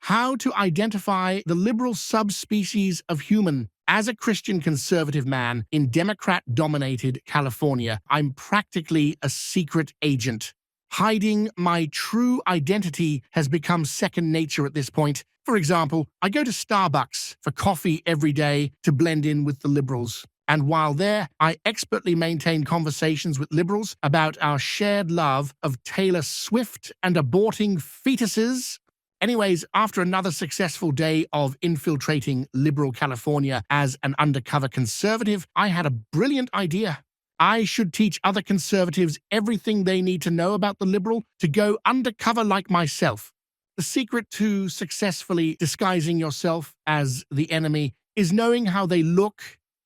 How to identify the liberal subspecies of human. As a Christian conservative man in Democrat-dominated California, I'm practically a secret agent. Hiding my true identity has become second nature at this point. For example, I go to Starbucks for coffee every day to blend in with the liberals. And while there, I expertly maintain conversations with liberals about our shared love of Taylor Swift and aborting fetuses. Anyways, after another successful day of infiltrating liberal California as an undercover conservative, I had a brilliant idea. I should teach other conservatives everything they need to know about the liberal to go undercover like myself. The secret to successfully disguising yourself as the enemy is knowing how they look,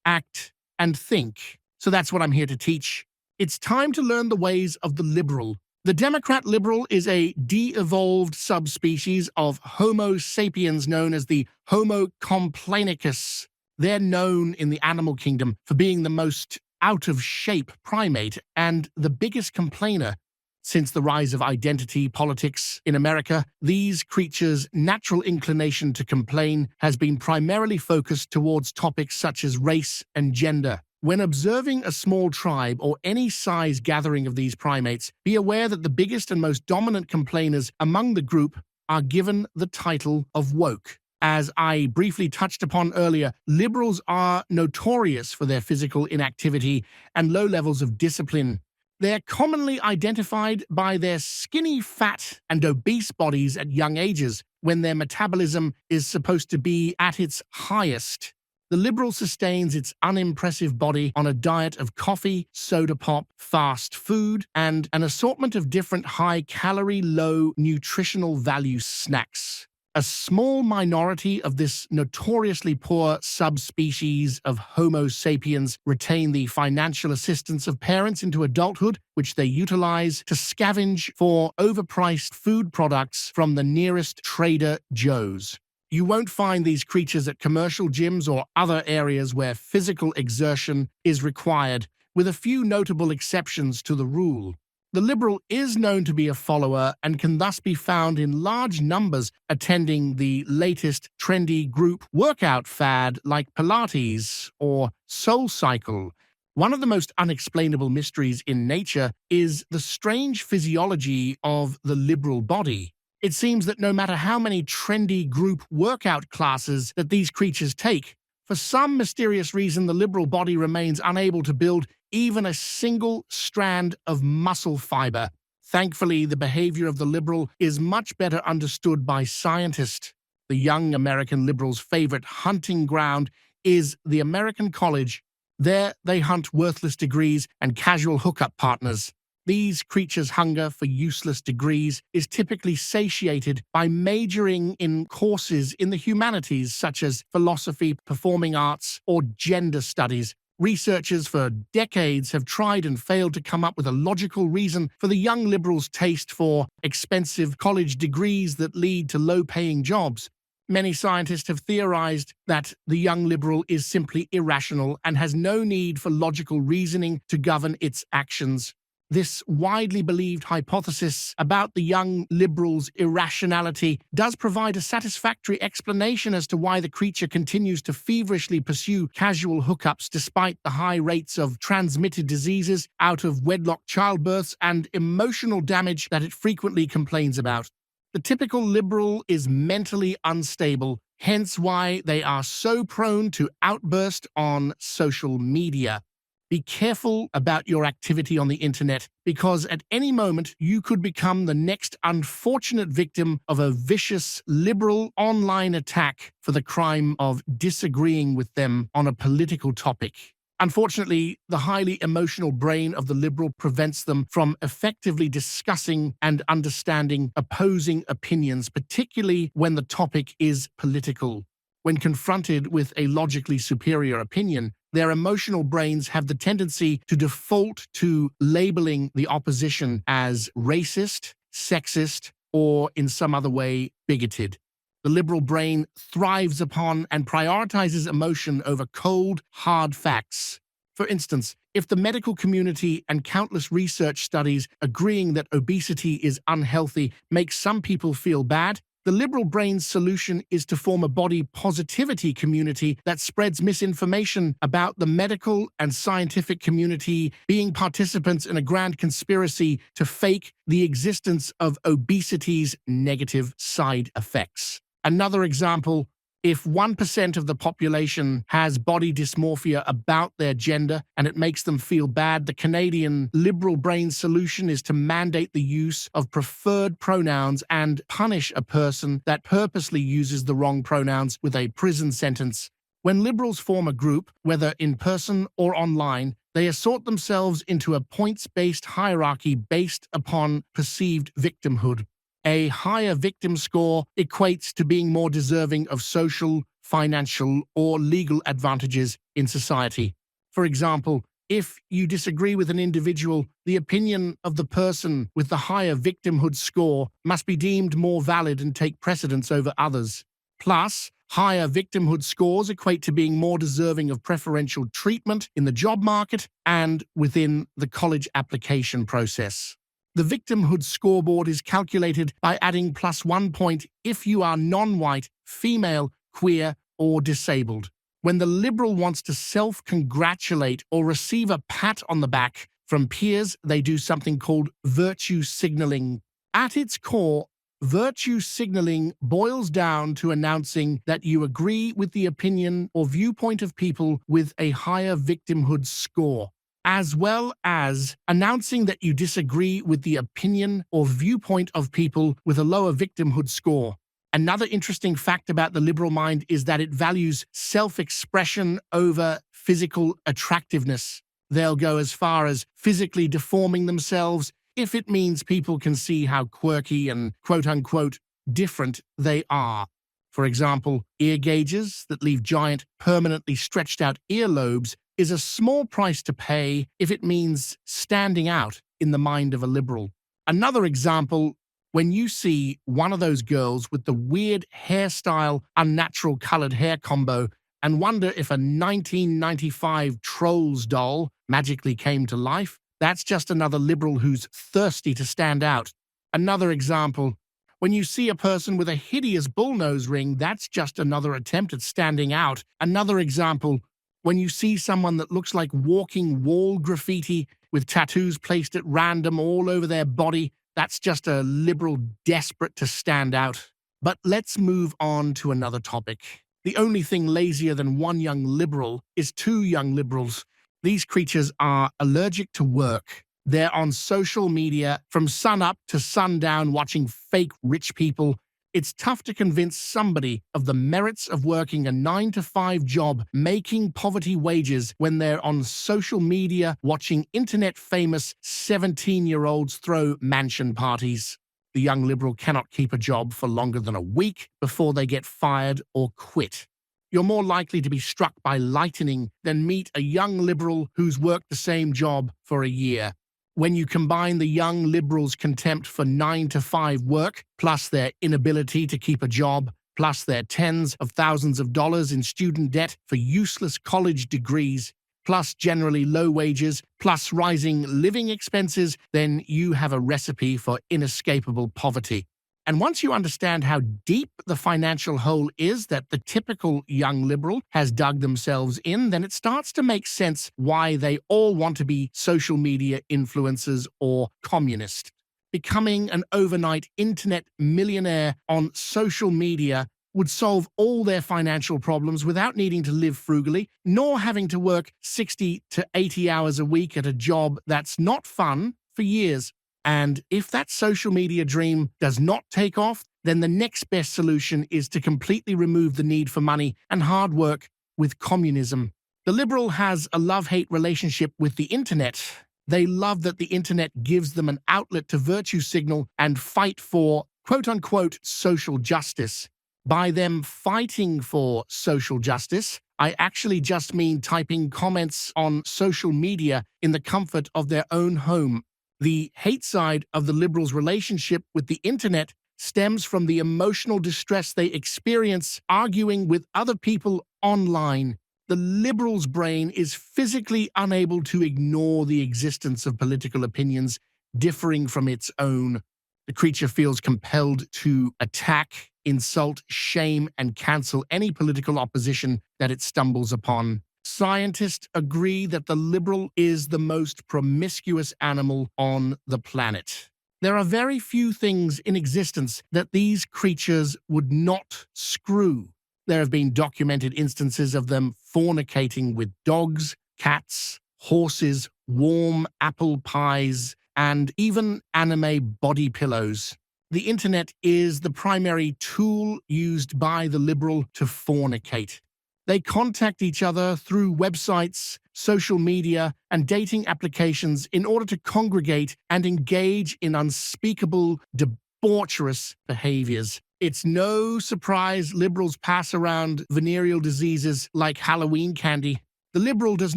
act, and think. So that's what I'm here to teach. It's time to learn the ways of the liberal. The Democrat liberal is a de-evolved subspecies of Homo sapiens known as the Homo complainicus. They're known in the animal kingdom for being the most out-of-shape primate and the biggest complainer. Since the rise of identity politics in America, these creatures' natural inclination to complain has been primarily focused towards topics such as race and gender. When observing a small tribe or any size gathering of these primates, be aware that the biggest and most dominant complainers among the group are given the title of woke. As I briefly touched upon earlier, liberals are notorious for their physical inactivity and low levels of discipline. They're commonly identified by their skinny, fat, and obese bodies at young ages, when their metabolism is supposed to be at its highest. The liberal sustains its unimpressive body on a diet of coffee, soda pop, fast food, and an assortment of different high-calorie, low nutritional value snacks. A small minority of this notoriously poor subspecies of Homo sapiens retain the financial assistance of parents into adulthood, which they utilize to scavenge for overpriced food products from the nearest Trader Joe's. You won't find these creatures at commercial gyms or other areas where physical exertion is required, with a few notable exceptions to the rule. The liberal is known to be a follower and can thus be found in large numbers attending the latest trendy group workout fad like Pilates or SoulCycle. One of the most unexplainable mysteries in nature is the strange physiology of the liberal body. It seems that no matter how many trendy group workout classes that these creatures take, for some mysterious reason the liberal body remains unable to build even a single strand of muscle fiber. Thankfully, the behavior of the liberal is much better understood by scientists. The young American liberals' favorite hunting ground is the American college. There they hunt worthless degrees and casual hookup partners. These creatures' hunger for useless degrees is typically satiated by majoring in courses in the humanities such as philosophy, performing arts, or gender studies. Researchers for decades have tried and failed to come up with a logical reason for the young liberals' taste for expensive college degrees that lead to low-paying jobs. Many scientists have theorized that the young liberal is simply irrational and has no need for logical reasoning to govern its actions. This widely believed hypothesis about the young liberal's irrationality does provide a satisfactory explanation as to why the creature continues to feverishly pursue casual hookups despite the high rates of transmitted diseases, out-of-wedlock childbirths, and emotional damage that it frequently complains about. The typical liberal is mentally unstable, hence why they are so prone to outburst on social media. Be careful about your activity on the internet, because at any moment you could become the next unfortunate victim of a vicious liberal online attack for the crime of disagreeing with them on a political topic. Unfortunately, the highly emotional brain of the liberal prevents them from effectively discussing and understanding opposing opinions, particularly when the topic is political. When confronted with a logically superior opinion, their emotional brains have the tendency to default to labeling the opposition as racist, sexist, or in some other way bigoted. The liberal brain thrives upon and prioritizes emotion over cold, hard facts. For instance, if the medical community and countless research studies agreeing that obesity is unhealthy make some people feel bad, The liberal brain's solution is to form a body positivity community that spreads misinformation about the medical and scientific community being participants in a grand conspiracy to fake the existence of obesity's negative side effects. Another example, if 1% of the population has body dysmorphia about their gender and it makes them feel bad, the Canadian liberal brain solution is to mandate the use of preferred pronouns and punish a person that purposely uses the wrong pronouns with a prison sentence. When liberals form a group, whether in person or online, they assort themselves into a points-based hierarchy based upon perceived victimhood. A higher victim score equates to being more deserving of social, financial, or legal advantages in society. For example, if you disagree with an individual, the opinion of the person with the higher victimhood score must be deemed more valid and take precedence over others. Plus, higher victimhood scores equate to being more deserving of preferential treatment in the job market and within the college application process. The victimhood scoreboard is calculated by adding +1 point if you are non-white, female, queer, or disabled. When the liberal wants to self-congratulate or receive a pat on the back from peers, they do something called virtue signaling. At its core, virtue signaling boils down to announcing that you agree with the opinion or viewpoint of people with a higher victimhood score, as well as announcing that you disagree with the opinion or viewpoint of people with a lower victimhood score. Another interesting fact about the liberal mind is that it values self-expression over physical attractiveness. They'll go as far as physically deforming themselves if it means people can see how quirky and quote-unquote different they are. For example, ear gauges that leave giant, permanently stretched out earlobes is a small price to pay if it means standing out in the mind of a liberal. Another example, when you see one of those girls with the weird hairstyle, unnatural colored hair combo, and wonder if a 1995 Trolls doll magically came to life, that's just another liberal who's thirsty to stand out. Another example, when you see a person with a hideous bullnose ring, that's just another attempt at standing out. Another example, when you see someone that looks like walking wall graffiti with tattoos placed at random all over their body, that's just a liberal desperate to stand out. But let's move on to another topic. The only thing lazier than one young liberal is two young liberals. These creatures are allergic to work. They're on social media from sunup to sundown watching fake rich people. It's tough to convince somebody of the merits of working a 9-to-5 job making poverty wages when they're on social media watching internet-famous 17-year-olds throw mansion parties. The young liberal cannot keep a job for longer than a week before they get fired or quit. You're more likely to be struck by lightning than meet a young liberal who's worked the same job for a year. When you combine the young liberals' contempt for 9-to-5 work, plus their inability to keep a job, plus their tens of thousands of dollars in student debt for useless college degrees, plus generally low wages, plus rising living expenses, then you have a recipe for inescapable poverty. And once you understand how deep the financial hole is that the typical young liberal has dug themselves in, then it starts to make sense why they all want to be social media influencers or communists. Becoming an overnight internet millionaire on social media would solve all their financial problems without needing to live frugally, nor having to work 60 to 80 hours a week at a job that's not fun for years. And if that social media dream does not take off, then the next best solution is to completely remove the need for money and hard work with communism. The liberal has a love-hate relationship with the internet. They love that the internet gives them an outlet to virtue signal and fight for quote-unquote social justice. By them fighting for social justice, I actually just mean typing comments on social media in the comfort of their own home. The hate side of the liberals' relationship with the internet stems from the emotional distress they experience arguing with other people online. The liberal's brain is physically unable to ignore the existence of political opinions differing from its own. The creature feels compelled to attack, insult, shame, and cancel any political opposition that it stumbles upon. Scientists agree that the liberal is the most promiscuous animal on the planet. There are very few things in existence that these creatures would not screw. There have been documented instances of them fornicating with dogs, cats, horses, warm apple pies, and even anime body pillows. The internet is the primary tool used by the liberal to fornicate. They contact each other through websites, social media, and dating applications in order to congregate and engage in unspeakable, debaucherous behaviors. It's no surprise liberals pass around venereal diseases like Halloween candy. The liberal does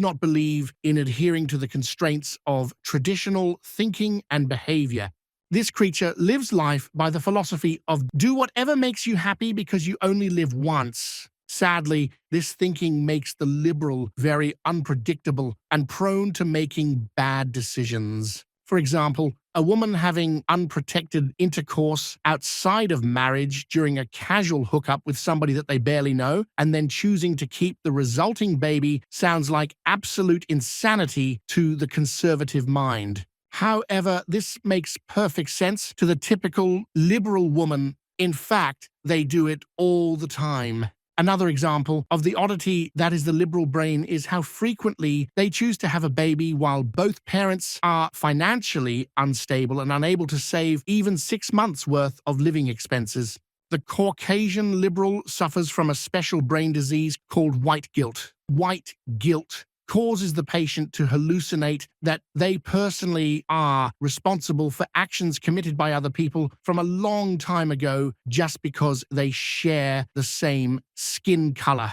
not believe in adhering to the constraints of traditional thinking and behavior. This creature lives life by the philosophy of do whatever makes you happy because you only live once. Sadly, this thinking makes the liberal very unpredictable and prone to making bad decisions. For example, a woman having unprotected intercourse outside of marriage during a casual hookup with somebody that they barely know, and then choosing to keep the resulting baby sounds like absolute insanity to the conservative mind. However, this makes perfect sense to the typical liberal woman. In fact, they do it all the time. Another example of the oddity that is the liberal brain is how frequently they choose to have a baby while both parents are financially unstable and unable to save even 6 months' worth of living expenses. The Caucasian liberal suffers from a special brain disease called white guilt. White guilt causes the patient to hallucinate that they personally are responsible for actions committed by other people from a long time ago just because they share the same skin color.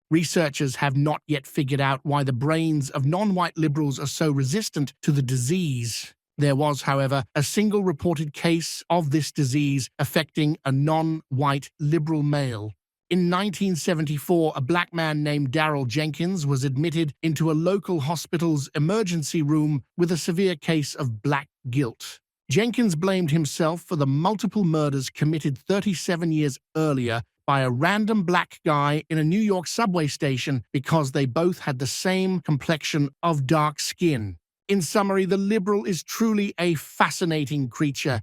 Researchers have not yet figured out why the brains of non-white liberals are so resistant to the disease. There was, however, a single reported case of this disease affecting a non-white liberal male. In 1974, a black man named Darrell Jenkins was admitted into a local hospital's emergency room with a severe case of black guilt. Jenkins blamed himself for the multiple murders committed 37 years earlier by a random black guy in a New York subway station because they both had the same complexion of dark skin. In summary, the liberal is truly a fascinating creature.